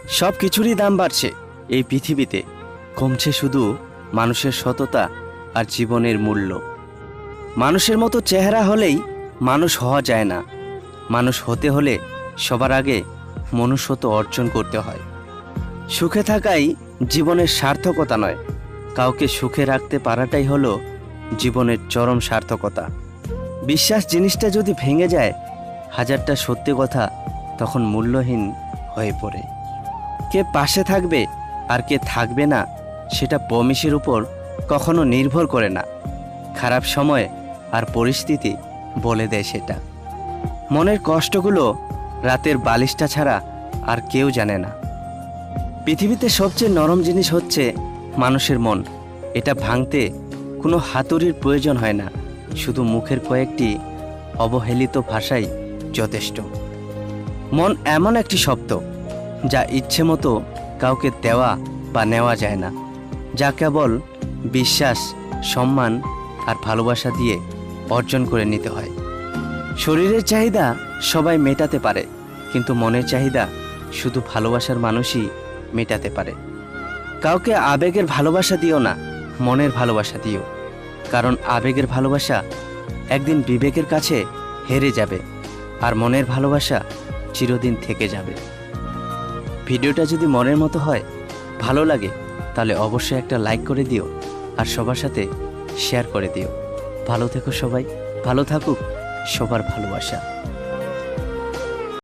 সব কিছুরই দাম বাড়ছে এই পৃথিবীতে, কমছে শুধু মানুষের সততা আর জীবনের মূল্য। মানুষের মতো চেহারা হলেই মানুষ হওয়া যায় না, মানুষ হতে হলে সবার আগে মনুষ্যত্ব অর্জন করতে হয়। সুখে থাকাই জীবনের সার্থকতা নয়, কাউকে সুখে রাখতে পারাটাই হলো জীবনের চরম সার্থকতা। বিশ্বাস জিনিসটা যদি ভেঙে যায়, হাজারটা সত্যি কথা তখন মূল্যহীন হয়ে পড়ে। কে পাশে থাকবে আর কে থাকবে না সেটা পমিশের উপর কখনো নির্ভর করে না, খারাপ সময় আর পরিস্থিতি বলে দেয় সেটা। মনের কষ্টগুলো রাতের বালিশটা ছাড়া আর কেউ জানে না। পৃথিবীতে সবচেয়ে নরম জিনিস হচ্ছে মানুষের মন। এটা ভাঙতে কোনো হাতুড়ির প্রয়োজন হয় না, শুধু মুখের কয়েকটি অবহেলিত ভাষাই যথেষ্ট। মন এমন একটি শব্দ যা ইচ্ছে মতো কাউকে দেওয়া বা নেওয়া যায় না, যা কেবল বিশ্বাস, সম্মান আর ভালোবাসা দিয়ে অর্জন করে নিতে হয়। শরীরের চাহিদা সবাই মেটাতে পারে, কিন্তু মনের চাহিদা শুধু ভালোবাসার মানুষই মেটাতে পারে। কাউকে আবেগের ভালোবাসা দিও না, মনের ভালোবাসা দিও, কারণ আবেগের ভালোবাসা একদিন বিবেকের কাছে হেরে যাবে, আর মনের ভালোবাসা চিরদিন থেকে যাবে। ভিডিওটা যদি মনের মতো হয়, ভালো লাগে, তাহলে অবশ্যই একটা লাইক করে দিও আর সবার সাথে শেয়ার করে দিও। ভালো থেকো সবাই, ভালো থাকুক সবার ভালোবাসা।